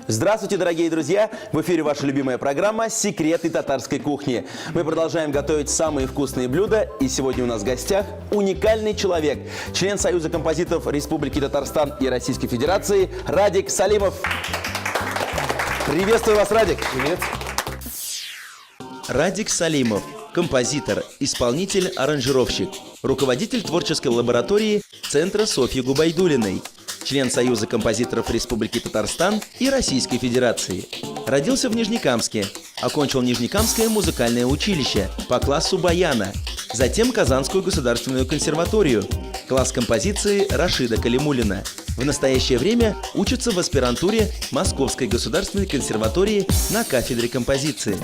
Здравствуйте, дорогие друзья! В эфире ваша любимая программа «Секреты татарской кухни». Мы продолжаем готовить самые вкусные блюда, и сегодня у нас в гостях уникальный человек, член Союза композиторов Республики Татарстан и Российской Федерации Радик Салимов. Приветствую вас, Радик! Привет! Радик Салимов – композитор, исполнитель, аранжировщик, руководитель творческой лаборатории Центра Софьи Губайдуллиной, член Союза композиторов Республики Татарстан и Российской Федерации. Родился в Нижнекамске, окончил Нижнекамское музыкальное училище по классу баяна, затем Казанскую государственную консерваторию, класс композиции Рашида Калимуллина. В настоящее время учится в аспирантуре Московской государственной консерватории на кафедре композиции.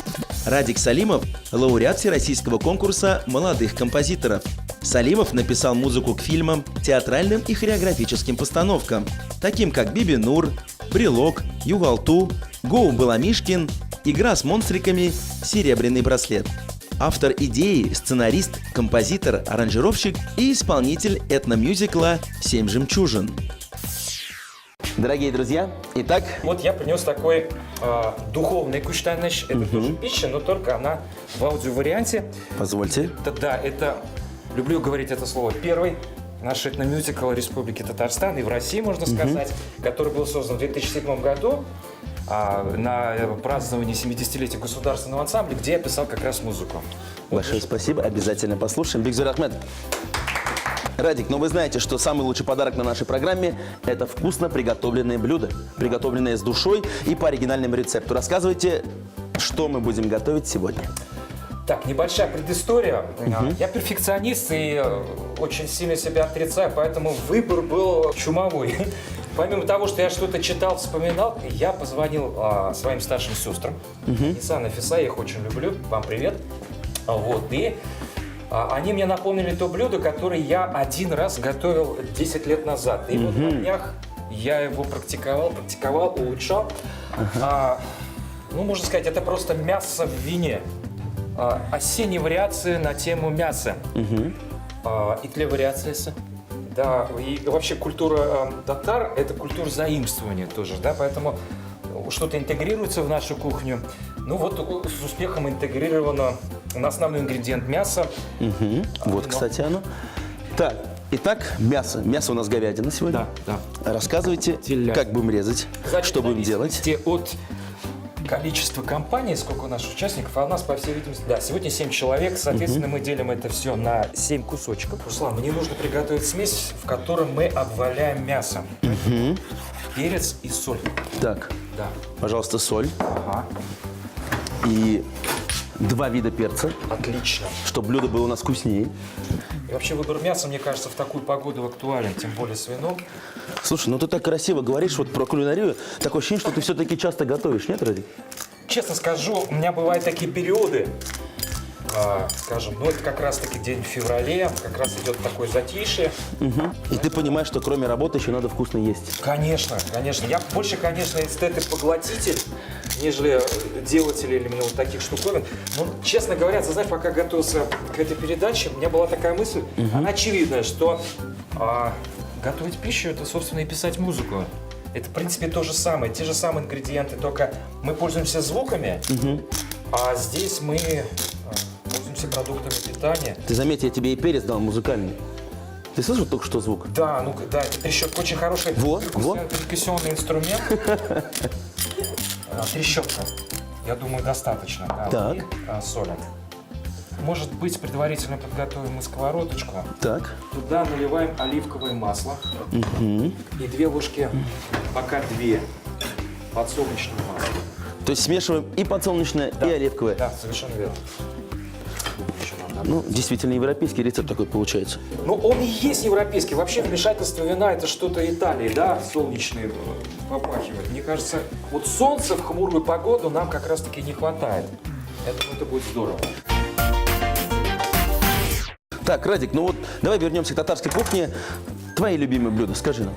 Радик Салимов – лауреат Всероссийского конкурса молодых композиторов. Салимов написал музыку к фильмам, театральным и хореографическим постановкам, таким как «Биби Нур», «Брелок», «Югалту», «Гоу Баламишкин», «Игра с монстриками», «Серебряный браслет». Автор идеи, сценарист, композитор, аранжировщик и исполнитель этномюзикла «Семь жемчужин». Дорогие друзья, итак... Вот я принес такой духовный куштаныш. Это тоже пища, но только она в аудиоварианте. Позвольте. Это, люблю говорить это слово, первый наш этномюзикл Республики Татарстан и в России, можно сказать, который был создан в 2007 году на праздновании 70-летия государственного ансамбля, где я писал как раз музыку. Большое спасибо, обязательно послушаем. Бигзур Ахмед. Радик, но вы знаете, что самый лучший подарок на нашей программе – это вкусно приготовленные блюда, приготовленные с душой и по оригинальному рецепту. Рассказывайте, что мы будем готовить сегодня. Так, небольшая предыстория. Я перфекционист и очень сильно себя отрицаю, поэтому выбор был чумовой. Помимо того, что я что-то читал, вспоминал, я позвонил своим старшим сестрам. Нисан и Фиса, я их очень люблю. Вам привет. И они мне напомнили то блюдо, которое я один раз готовил 10 лет назад. И вот на днях я его практиковал, улучшал. Можно сказать, это просто мясо в вине. Осенние вариации на тему мяса. И для вариации. Да, и вообще культура татар – это культура заимствования тоже, да, поэтому что-то интегрируется в нашу кухню. С успехом интегрировано на основной ингредиент мясо. Кстати, оно. Так, итак, мясо. Мясо у нас говядина сегодня. Да. Рассказывайте, как будем резать, что будем делать. От количества компаний, сколько у наших участников, а у нас, по всей видимости, сегодня 7 человек, соответственно, мы делим это все на 7 кусочков. Руслан, мне нужно приготовить смесь, в которой мы обваляем мясо. Перец и соль. Так, да. Пожалуйста, соль. Ага. И 2 вида перца. Отлично. Чтобы блюдо было у нас вкуснее. И вообще выбор мяса, мне кажется, в такую погоду актуален, тем более с вином. Слушай, ты так красиво говоришь про кулинарию. Такое ощущение, что ты все-таки часто готовишь, нет, Радик? Честно скажу, у меня бывают такие периоды, это как раз-таки день в феврале, как раз идет такое затишье. И ты понимаешь, что кроме работы еще надо вкусно есть. Конечно. Я больше, конечно, эстет и поглотитель, нежели делатель именно вот таких штуковин. Но, честно говоря, ты знаешь, пока готовился к этой передаче, у меня была такая мысль, она очевидная, что готовить пищу – это, собственно, и писать музыку. Это, в принципе, то же самое, те же самые ингредиенты, только мы пользуемся звуками, а здесь мы пользуемся продуктами питания. Ты заметь, я тебе и перец дал музыкальный. Ты слышал только что звук? Да, это трещотка, очень хороший перкуссионный инструмент. Трещотка, я думаю, достаточно. Так. И соли. Может быть, предварительно подготовим мы сковородочку. Так. Туда наливаем оливковое масло. И 2 ложки, пока 2, подсолнечного масла. То есть смешиваем и подсолнечное, и оливковое. Да, совершенно верно. Действительно, европейский рецепт такой получается. Он и есть европейский. Вообще вмешательство вина – это что-то Италии, да, солнечные попахивает. Мне кажется, солнца в хмурую погоду нам как раз-таки не хватает. Я думаю, это будет здорово. Так, Радик, ну вот давай вернемся к татарской кухне. Твои любимые блюда, скажи нам.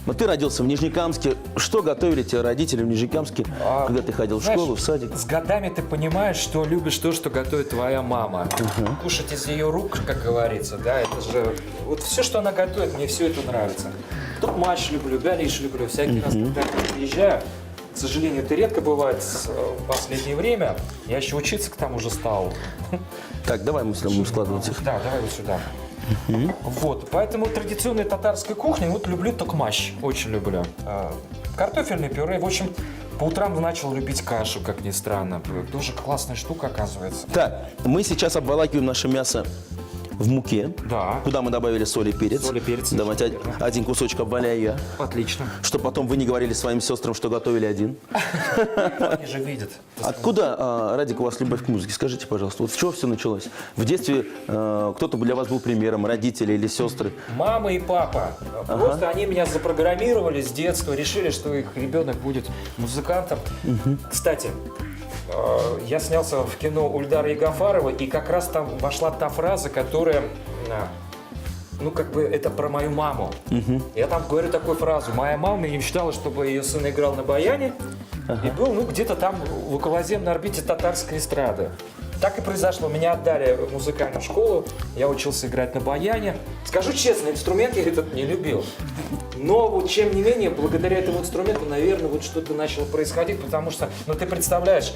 Вот ты родился в Нижнекамске. Что готовили тебе родители в Нижнекамске, когда ты ходил в школу, в садик? С годами ты понимаешь, что любишь то, что готовит твоя мама. Кушать из ее рук, как говорится, да, это же... Вот все, что она готовит, мне все это нравится. Тут матч люблю, галиш люблю. Всякий раз, когда я приезжаю, к сожалению, это редко бывает в последнее время. Я еще учиться к тому же стал. Так, давай мы с тобой будем складывать их. Да, давай вот сюда. Вот, поэтому традиционная татарская кухня, вот люблю токмаш, очень люблю. Картофельное пюре, в общем, по утрам начал любить кашу, как ни странно. Тоже классная штука, оказывается. Так, мы сейчас обволакиваем наше мясо в муке, Да. куда мы добавили соль и перец. Соль и перец, Давайте верно. один кусочек обваляю я, Отлично. чтобы потом вы не говорили своим сестрам, что готовили один. Они же видят. Откуда, Радик, у вас любовь к музыке? Скажите, пожалуйста, вот с чего все началось? В детстве кто-то для вас был примером, родители или сестры? Мама и папа. Просто они меня запрограммировали с детства, решили, что их ребенок будет музыкантом. Кстати, я снялся в кино Ульдара Ягафарова, и как раз там вошла та фраза, которая, ну, как бы, это про мою маму. Я там говорю такую фразу. Моя мама мечтала, чтобы ее сын играл на баяне и был, ну, где-то там в околоземной орбите татарской эстрады. Так и произошло. Меня отдали в музыкальную школу, я учился играть на баяне. Скажу честно, инструмент я этот не любил. Но вот, тем не менее, благодаря этому инструменту, наверное, вот что-то начало происходить, потому что, ну, ты представляешь,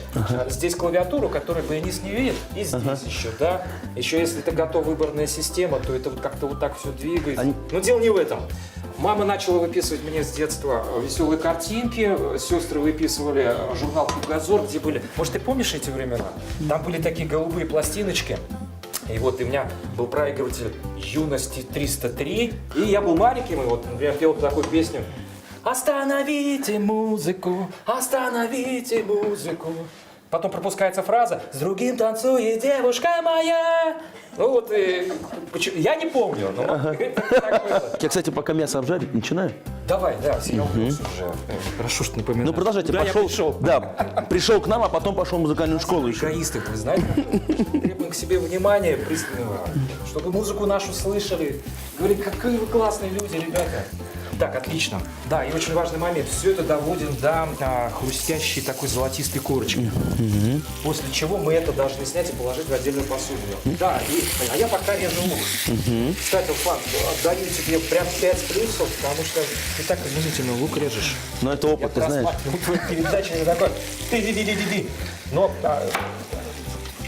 здесь клавиатуру, которую баянист не видит, и здесь еще, да. Еще если это готова выборная система, то это вот как-то вот так все двигается. Но дело не в этом. Мама начала выписывать мне с детства веселые картинки, сестры выписывали журнал «Кругозор», где были... Может, ты помнишь эти времена? Там были такие голубые пластиночки. И вот у меня был проигрыватель «Юности 303». И я был маленьким, и вот, например, пел такую песню. «Остановите музыку, остановите музыку». Потом пропускается фраза «С другим танцует девушка моя». Ну вот, я не помню, но это так было. Я, кстати, пока мясо обжарить начинаю. Давай, да, я увлекся уже. Хорошо, что напоминаешь. Ну, продолжайте, Да, пошел. я пришел. Да, пришел к нам, а потом пошел в музыкальную школу еще. Эгоисты, вы знаете, требуем к себе внимания пристального, чтобы музыку нашу слышали. Говорит, какие вы классные люди, ребята. Так, отлично. Да, и очень важный момент. Все это доводим до хрустящей такой золотистой корочки. После чего мы это должны снять и положить в отдельную посудину. Да, а я пока режу лук. Кстати, Фан, отдаю тебе прям 5 плюсов, потому что ты так изумительно лук режешь. Но это опыт, ты знаешь. Твоя передача не такой. Ты. Но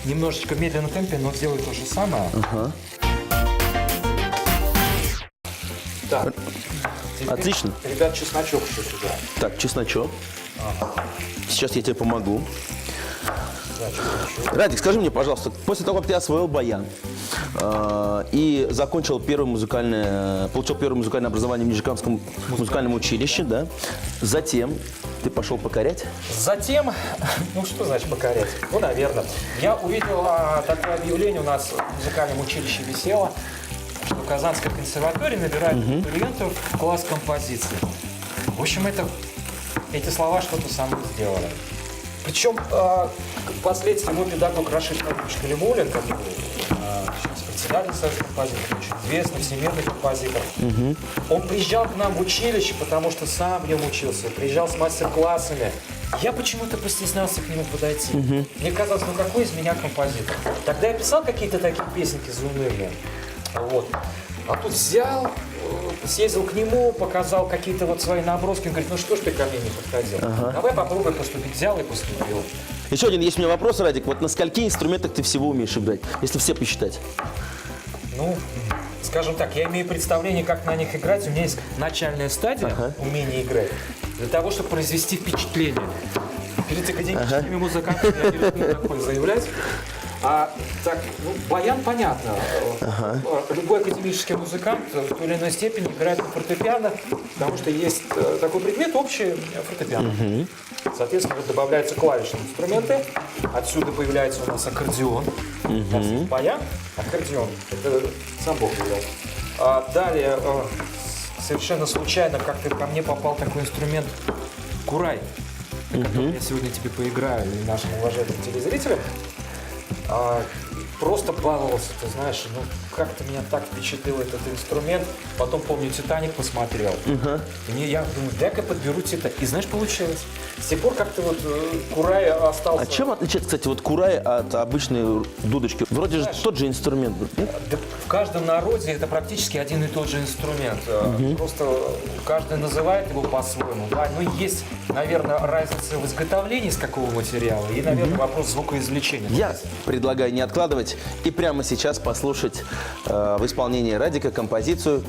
немножечко в медленном темпе, но сделай то же самое. Так. Теперь, Отлично. ребят, чесночок еще сюда. Так, чесночок. Сейчас я тебе помогу. Да, чесночок. Радик, скажи мне, пожалуйста, после того, как ты освоил баян и закончил получил первое музыкальное образование в Нижнекамском музыкальном училище, да, затем ты пошел покорять? Затем, ну что значит покорять? Ну, наверное. Я увидел такое объявление у нас в музыкальном училище висело, что Казанская консерватория набирает абитуриентов в класс композиции. В общем, эти слова что-то со мной сделали. Причем впоследствии мой педагог Рашид Галимуллин, который сейчас председатель Союза композиторов, очень известный всемирный композитор, он приезжал к нам в училище, потому что сам в нем учился, приезжал с мастер-классами. Я почему-то постеснялся к нему подойти. Мне казалось, ну какой из меня композитор? Тогда я писал какие-то такие песенки заунывные. Вот. А тут взял, съездил к нему, показал какие-то вот свои наброски. Он говорит, ну что ж ты ко мне не подходил? Давай попробуй поступить. Взял и поступил. Еще один есть у меня вопрос, Радик. Вот на скольких инструментах ты всего умеешь играть, если все посчитать? Ну, скажем так, я имею представление, как на них играть. У меня есть начальная стадия умения играть для того, чтобы произвести впечатление. Перед академическими музыкантами я не люблю такое заявлять. Так, ну, баян понятно. Любой академический музыкант в той или иной степени играет на фортепиано, потому что есть такой предмет общий фортепиано. Соответственно, вот добавляются клавишные инструменты. Отсюда появляется у нас аккордеон. У нас есть баян, аккордеон. Это сам Бог велел. Далее, совершенно случайно как-то ко мне попал такой инструмент курай, на котором я сегодня тебе поиграю и нашим уважаемым телезрителям. просто баловался, ты знаешь, ну как-то меня так впечатлил этот инструмент. Потом, помню, «Титаник» посмотрел. И я думаю, дай-ка подберу «Титаник». И знаешь, получилось. С тех пор как-то вот курай остался. А чем отличается, кстати, вот курай от обычной дудочки? Вроде же тот же инструмент, нет? Да в каждом народе это практически один и тот же инструмент. Просто каждый называет его по-своему. Да? Ну, есть, наверное, разница в изготовлении из какого материала и, наверное, вопрос звукоизвлечения. Я предлагаю не откладывать и прямо сейчас послушать в исполнении Радика композицию.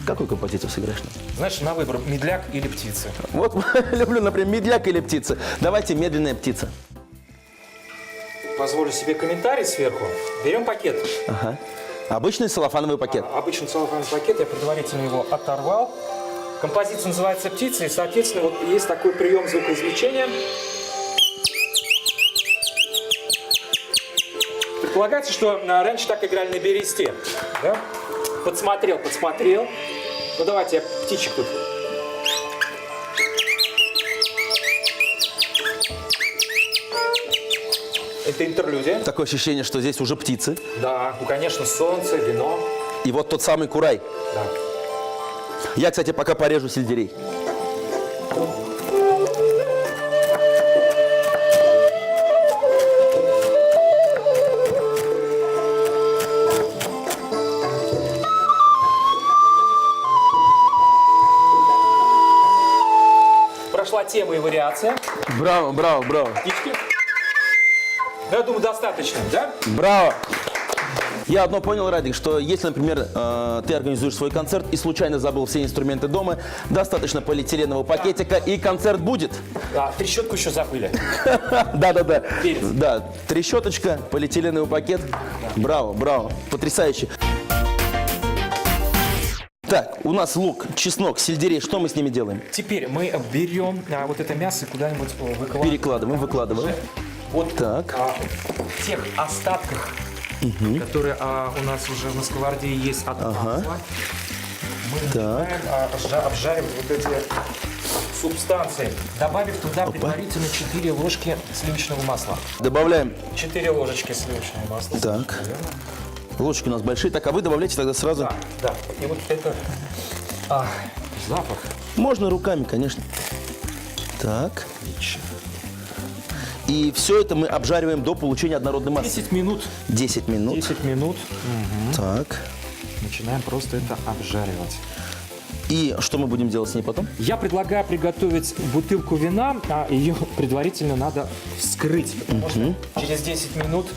Какую композицию сыграешь? Знаешь, на выбор, медляк или птица. Вот люблю, например, медляк или птица. Давайте медленная птица. Позволю себе комментарий сверху. Берем пакет. Ага. Обычный целлофановый пакет. Обычный целлофановый пакет, я предварительно его оторвал. Композиция называется «Птица», и, соответственно, вот есть такой прием звукоизвлечения. Предполагается, что раньше так играли на бересте. Да? Подсмотрел. Ну давайте я птичек тут. Это интерлюдия. Такое ощущение, что здесь уже птицы. Да, ну конечно, солнце, вино. И вот тот самый курай. Да. Я, кстати, пока порежу сельдерей. Прошла тема и вариация. Браво. Птички. Ну, я думаю, достаточно, да? Браво! Я одно понял, Радик, что если, например, ты организуешь свой концерт и случайно забыл все инструменты дома, достаточно полиэтиленового пакетика, и концерт будет. А, трещотку еще забыли. Да. Перец. Да, трещоточка, полиэтиленовый пакет. Браво. Потрясающе. Так, у нас лук, чеснок, сельдерей. Что мы с ними делаем? Теперь мы берем вот это мясо и куда-нибудь выкладываем. Выкладываем. Вот Так. в тех остатках, которые у нас уже на сковороде есть от масла, мы начинаем обжаривать вот эти субстанции, добавив туда предварительно 4 ложки сливочного масла. Добавляем. 4 ложечки сливочного масла. Так. Ложечки у нас большие. Так, а вы добавляете тогда сразу? Да. И вот это запах. Можно руками, конечно. Так. Отлично. И все это мы обжариваем до получения однородной массы. 10 минут. 10 минут. 10 минут. Так. Начинаем просто это обжаривать. И что мы будем делать с ней потом? Я предлагаю приготовить бутылку вина, а ее предварительно надо вскрыть, потому что через 10 минут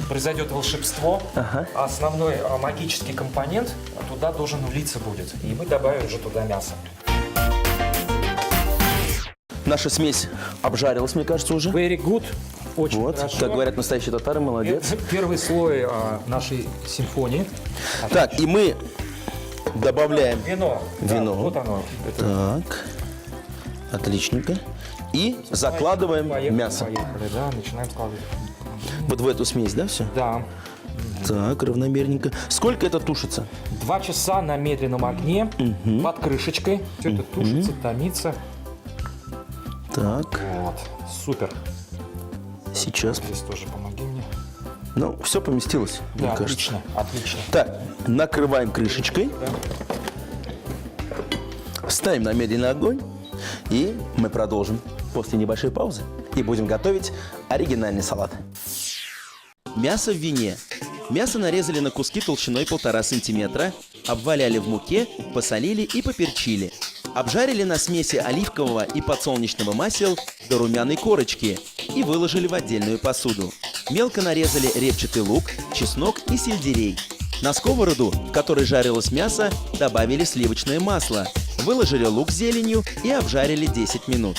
произойдет волшебство, а основной магический компонент туда должен влиться будет, и мы добавим уже туда мясо. Наша смесь обжарилась, мне кажется, уже. Very good, очень Вот, хорошо. как говорят настоящие татары, молодец. Это первый слой нашей симфонии. Так, и мы добавляем Вино. Вино. Да, вот оно. Это Так, отличненько. И закладываем мясо. Поехали, да, начинаем складывать. Вот в эту смесь, да, все? Да. Так, равномерненько. Сколько это тушится? 2 часа на медленном огне, под крышечкой. Все это тушится, томится. Так, Вот, супер. сейчас. Здесь тоже помоги мне. Ну, все поместилось, мне Да, кажется. отлично. Так, накрываем крышечкой. Ставим на медленный огонь. И мы продолжим после небольшой паузы. И будем готовить оригинальный салат. Мясо в вине. Мясо нарезали на куски толщиной 1,5 сантиметра, обваляли в муке, посолили и поперчили. Обжарили на смеси оливкового и подсолнечного масел до румяной корочки и выложили в отдельную посуду. Мелко нарезали репчатый лук, чеснок и сельдерей. На сковороду, в которой жарилось мясо, добавили сливочное масло, выложили лук с зеленью и обжарили 10 минут.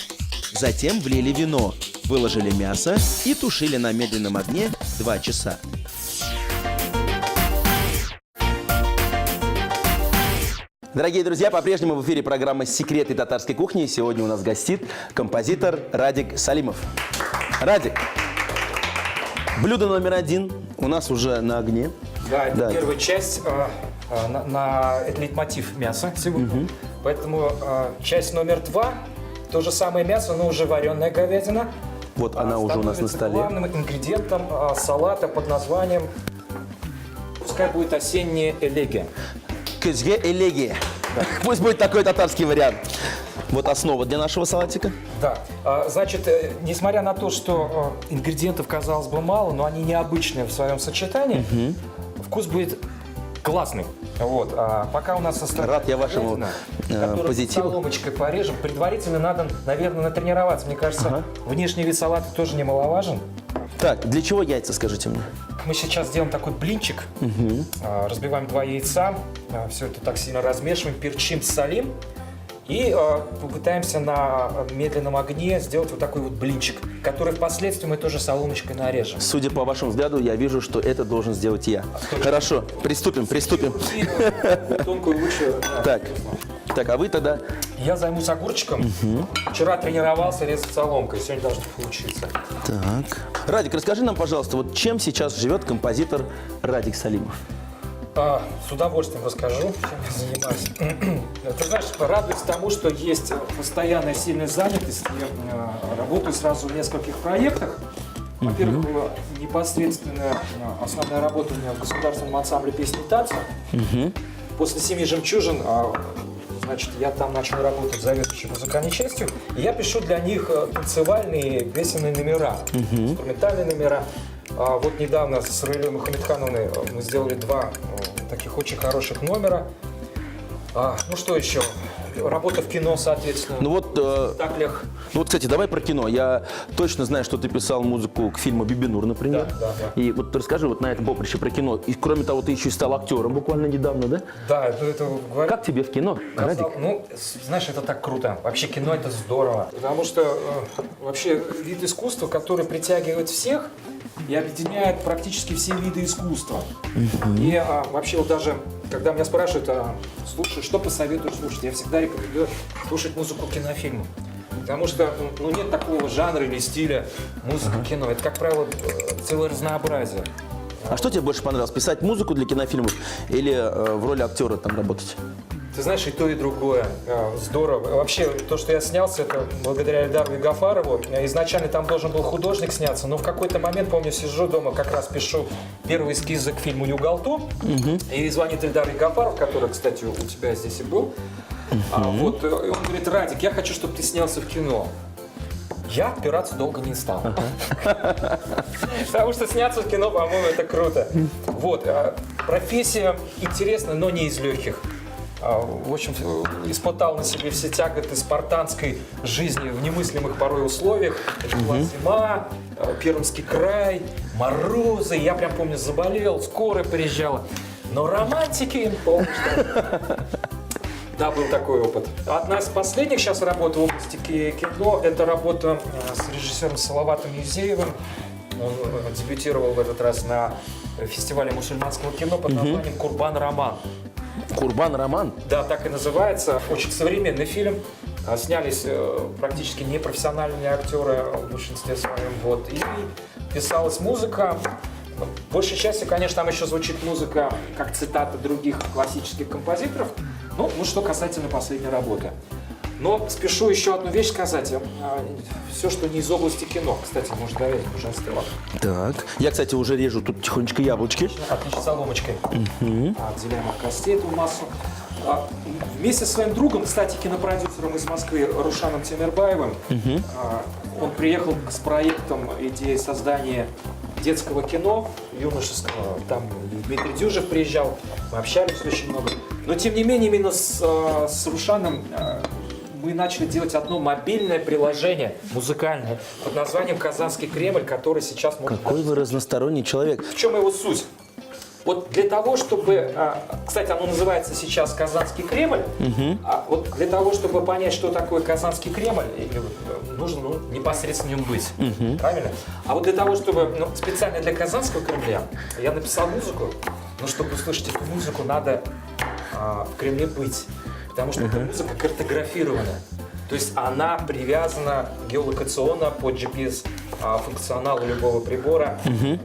Затем влили вино, выложили мясо и тушили на медленном огне 2 часа. Дорогие друзья, по-прежнему в эфире программа «Секреты татарской кухни». Сегодня у нас гостит композитор Радик Салимов. Радик, блюдо номер 1 у нас уже на огне. Да, это первая часть, это лейтмотив мяса сегодня. Поэтому часть номер 2, то же самое мясо, но уже вареная говядина. Вот она уже у нас на становится столе. главным ингредиентом салата под названием, пускай будет осенняя элегия. Көзге элегия. Пусть будет такой татарский вариант. Вот основа для нашего салатика. Да, значит, несмотря на то, что ингредиентов, казалось бы, мало, но они необычные в своем сочетании, вкус будет классный. Вот. А пока у нас остается Рад я вашему которую позитиву. соломочкой порежем, предварительно надо, наверное, натренироваться. Мне кажется, внешний вид салата тоже немаловажен. Так, для чего яйца, скажите мне? Мы сейчас сделаем такой блинчик. Разбиваем 2 яйца, все это так сильно размешиваем, перчим, солим. И попытаемся на медленном огне сделать вот такой вот блинчик, который впоследствии мы тоже соломочкой нарежем. Судя по вашему взгляду, я вижу, что это должен сделать я. Хорошо, приступим. Тонкую лучше. Так, а вы тогда... Я займусь огурчиком. Вчера тренировался резать соломкой, сегодня должно получиться. Так. Радик, расскажи нам, пожалуйста, вот чем сейчас живет композитор Радик Салимов? С удовольствием расскажу, чем я занимаюсь. Ты знаешь, радуюсь тому, что есть постоянная сильная занятость. Я работаю сразу в нескольких проектах. Во-первых, непосредственно основная работа у меня в государственном ансамбле песни и танца. После «Семи жемчужин», значит, я там начал работать заведующим музыкальной частью. И я пишу для них танцевальные песенные номера, инструментальные номера. Вот недавно с Раилей Мухамедхановной мы сделали 2 таких очень хороших номера. Ну что еще? Работа в кино, соответственно. Ну вот, в спектаклях. Ну вот, кстати, давай про кино. Я точно знаю, что ты писал музыку к фильму «Бибинур», например. Да. И вот ты расскажи вот на этом поприще про кино. И кроме того, ты еще и стал актером буквально недавно, да? Да, это говорю. Как тебе в кино, Радик? Ну, знаешь, это так круто. Вообще кино это здорово. Потому что вообще вид искусства, который притягивает всех и объединяет практически все виды искусства. И вообще вот даже, когда меня спрашивают, слушай, что посоветуешь слушать, я всегда рекомендую слушать музыку кинофильмов. Потому что нет такого жанра или стиля музыка кино. Это, как правило, целое разнообразие. А что тебе больше понравилось? Писать музыку для кинофильмов или в роли актера там работать? Ты знаешь, и то, и другое. Здорово. Вообще, то, что я снялся, это благодаря Эльдару Гафарову. Изначально там должен был художник сняться, но в какой-то момент, помню, сижу дома, как раз пишу первые эскизы к фильму «Югалту». И звонит Эльдар Гафаров, который, кстати, у тебя здесь и был. Вот, и он говорит: Радик, я хочу, чтобы ты снялся в кино. Я отпираться долго не стал. Потому что сняться в кино, по-моему, это круто. Вот. Профессия интересна, но не из легких. В общем, испытал на себе все тяготы спартанской жизни в немыслимых порой условиях. Это была зима, Пермский край, морозы. Я прям помню, заболел, скорая приезжала. Но романтики помнишь, да, был такой опыт. Одна из последних сейчас работ в области кино – это работа с режиссером Салаватом Юзеевым. Он дебютировал в этот раз на фестивале мусульманского кино под названием «Курбан Роман». «Курбан Роман»? Да, так и называется. Очень современный фильм. Снялись практически непрофессиональные актеры в большинстве своем. Вот. И писалась музыка. В большей части, конечно, там еще звучит музыка как цитата других классических композиторов. Ну, что касательно последней работы. Но спешу еще одну вещь сказать. Все, что не из области кино. Кстати, может, доверить, уже остыло. Так. Я, кстати, уже режу тут тихонечко яблочки. Отлично, соломочкой. Отделяем от костей эту массу. Вместе со своим другом, кстати, кинопродюсером из Москвы Рушаном Темирбаевым, он приехал с проектом идеи создания детского кино, юношеского. Там Дмитрий Дюжев приезжал, мы общались очень много. Но, тем не менее, именно с Рушаном мы начали делать одно мобильное приложение, музыкальное, под названием «Казанский Кремль», который сейчас можно... Какой вы разносторонний человек. В чем его суть? Вот для того, чтобы... Кстати, оно называется сейчас «Казанский Кремль». Вот для того, чтобы понять, что такое Казанский Кремль, нужно непосредственно в нем быть. Правильно? А вот для того, чтобы... специально для Казанского Кремля я написал музыку, но чтобы услышать эту музыку, надо в Кремле быть. Потому что эта музыка картографирована. То есть она привязана геолокационно по GPS-функционалу любого прибора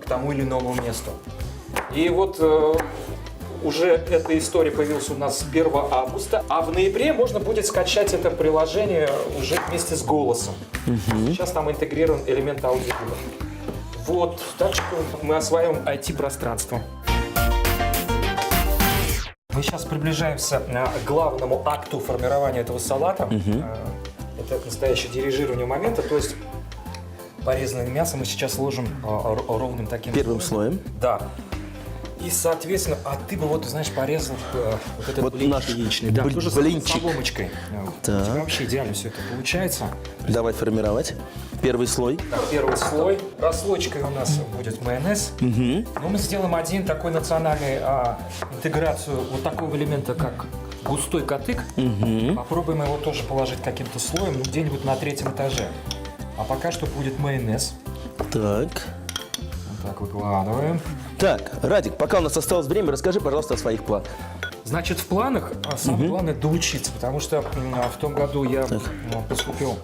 к тому или иному месту. И вот уже эта история появилась у нас 1 августа, а в ноябре можно будет скачать это приложение уже вместе с голосом. Сейчас там интегрирован элемент аудиогида. Вот, так что мы осваиваем IT-пространство. Мы сейчас приближаемся к главному акту формирования этого салата. Это настоящее дирижирование момента, то есть порезанное мясо мы сейчас ложим ровным таким Первым слоем. Да. И, соответственно, ты бы вот, знаешь, порезал вот этот Вот блинчик наш яичный. Да, тоже блинчик. с соломочкой. Так. У тебя вообще идеально все это получается. Давай формировать. Первый слой. Так, первый слой. Прослойкой у нас будет майонез. Но мы сделаем один такой национальный интеграцию вот такого элемента, как густой катык. Попробуем его тоже положить каким-то слоем, ну, где-нибудь на 3-м этаже. А пока что будет майонез. Так. Вот так выкладываем. Так, Радик, пока у нас осталось время, расскажи, пожалуйста, о своих планах. Значит, в планах самое главное доучиться, потому что в том году я поступил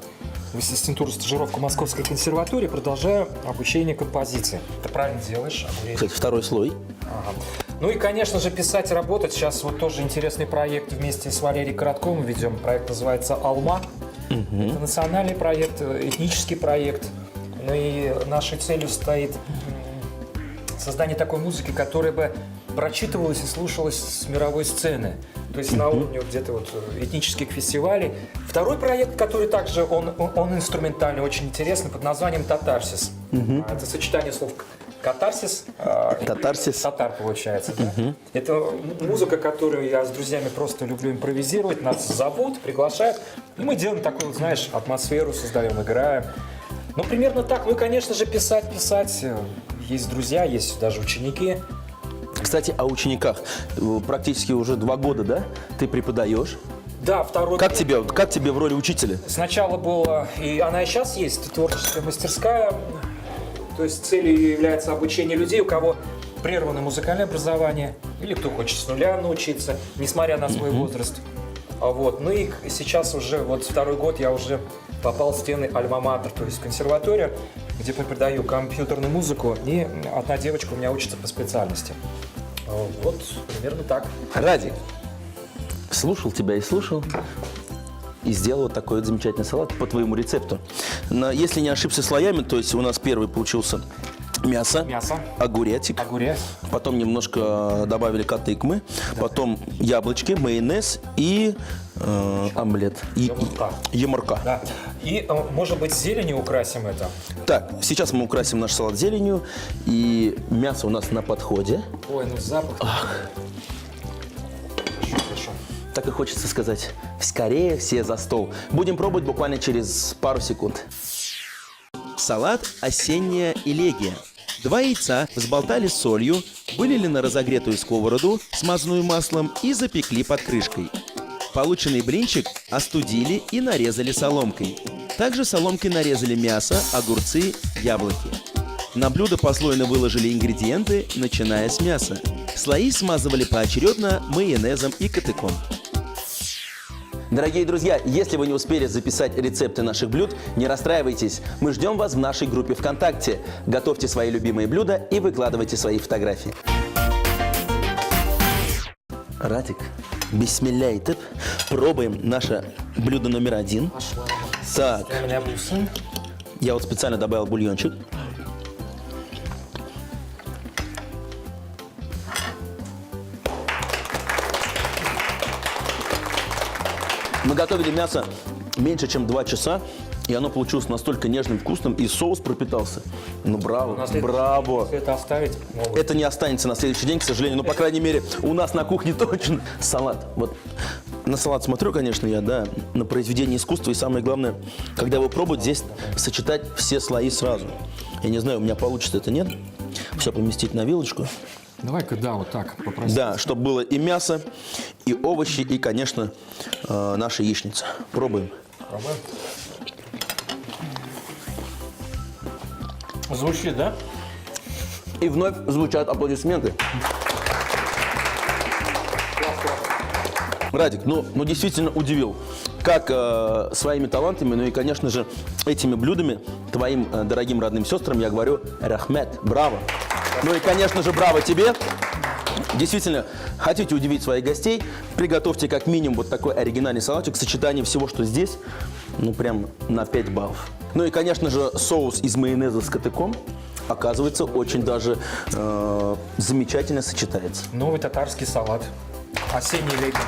в ассистентуру стажировку Московской консерватории, продолжаю обучение композиции. Ты правильно делаешь. Кстати, второй слой. Ага. Ну и, конечно же, писать, работать. Сейчас вот тоже интересный проект вместе с Валерием Коротковым ведем. Проект называется «Алма». Это национальный проект, этнический проект. Ну и нашей целью стоит создание такой музыки, которая бы прочитывалась и слушалась с мировой сцены. То есть на уровне вот где-то вот этнических фестивалей. Второй проект, который также, он инструментальный, очень интересный, под названием «Татарсис». Это сочетание слов «катарсис». Татарсис. Татар получается, да? Это музыка, которую я с друзьями просто люблю импровизировать. Нас зовут, приглашают. И мы делаем такую, вот, знаешь, атмосферу, создаем, играем. Ну, примерно так. Ну и, конечно же, писать. Есть друзья, есть даже ученики. Кстати, о учениках. Практически уже 2 года, да? Ты преподаешь. Да, второй. Как тебе в роли учителя? Сначала было, и она и сейчас есть, творческая мастерская. То есть целью является обучение людей, у кого прервано музыкальное образование, или кто хочет с нуля научиться, несмотря на свой возраст. Вот. Ну и сейчас уже, вот 2-й год я уже попал в стены альма-матер, то есть консерватория, где преподаю компьютерную музыку, и одна девочка у меня учится по специальности. Вот примерно так. Радик, слушал тебя и слушал, и сделал вот такой вот замечательный салат по твоему рецепту. Если не ошибся слоями, то есть у нас первый получился мясо, огуречек, потом немножко добавили катыкмы, потом яблочки, майонез и омлет. Юморка. Да. И, может быть, зеленью украсим это? Так, сейчас мы украсим наш салат зеленью, и мясо у нас на подходе. Ой, ну запах. Хорошо. Так и хочется сказать, скорее все за стол. Будем пробовать буквально через пару секунд. Салат «Осенняя элегия». 2 яйца взболтали с солью, вылили на разогретую сковороду, смазанную маслом, и запекли под крышкой. Полученный блинчик остудили и нарезали соломкой. Также соломкой нарезали мясо, огурцы, яблоки. На блюдо послойно выложили ингредиенты, начиная с мяса. Слои смазывали поочередно майонезом и катыком. Дорогие друзья, если вы не успели записать рецепты наших блюд, не расстраивайтесь. Мы ждем вас в нашей группе ВКонтакте. Готовьте свои любимые блюда и выкладывайте свои фотографии. Радик, бисмилляйтеп. Пробуем наше блюдо номер 1. Так, я вот специально добавил бульончик. Мы готовили мясо меньше, чем 2 часа, и оно получилось настолько нежным, вкусным, и соус пропитался. Ну, браво, браво. Если это оставить, могут. Это не останется на следующий день, к сожалению, но, по крайней мере, у нас на кухне точно. Салат. Вот на салат смотрю, конечно, я, да, на произведение искусства, и самое главное, когда его пробовать, здесь сочетать все слои сразу. Я не знаю, у меня получится это, нет? Все поместить на вилочку. Давай-ка, да, вот так попросим. Да, чтобы было и мясо, и овощи, и, конечно, наша яичница. Пробуем. Пробуем. Звучит, да? И вновь звучат аплодисменты. Радик, ну действительно удивил. Как своими талантами, ну и, конечно же, этими блюдами твоим дорогим родным сестрам я говорю рахмет, браво. Ну и, конечно же, браво тебе. Действительно, хотите удивить своих гостей, приготовьте как минимум вот такой оригинальный салатик, сочетание всего, что здесь, ну прям на 5 баллов. Ну и, конечно же, соус из майонеза с катыком, оказывается, очень даже замечательно сочетается. Новый татарский салат. Осенний летний.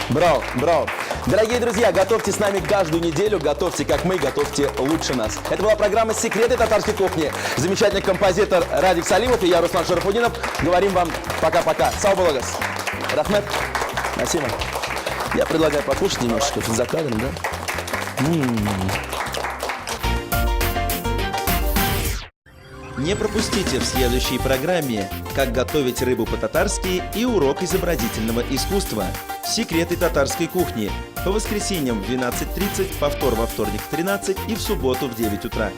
Браво, браво. Дорогие друзья, готовьте с нами каждую неделю, готовьте как мы, готовьте лучше нас. Это была программа «Секреты татарской кухни». Замечательный композитор Радик Салимов и я, Руслан Шарафудинов. Говорим вам пока-пока. Сау балагас. Рахмет. Спасибо. Я предлагаю покушать немножечко за кадром, да? Не пропустите в следующей программе «Как готовить рыбу по-татарски» и урок изобразительного искусства «Секреты татарской кухни» по воскресеньям в 12:30, повтор во вторник в 13 и в субботу в 9 утра.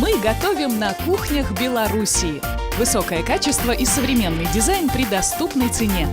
Мы готовим на кухнях Белоруссии. Высокое качество и современный дизайн при доступной цене.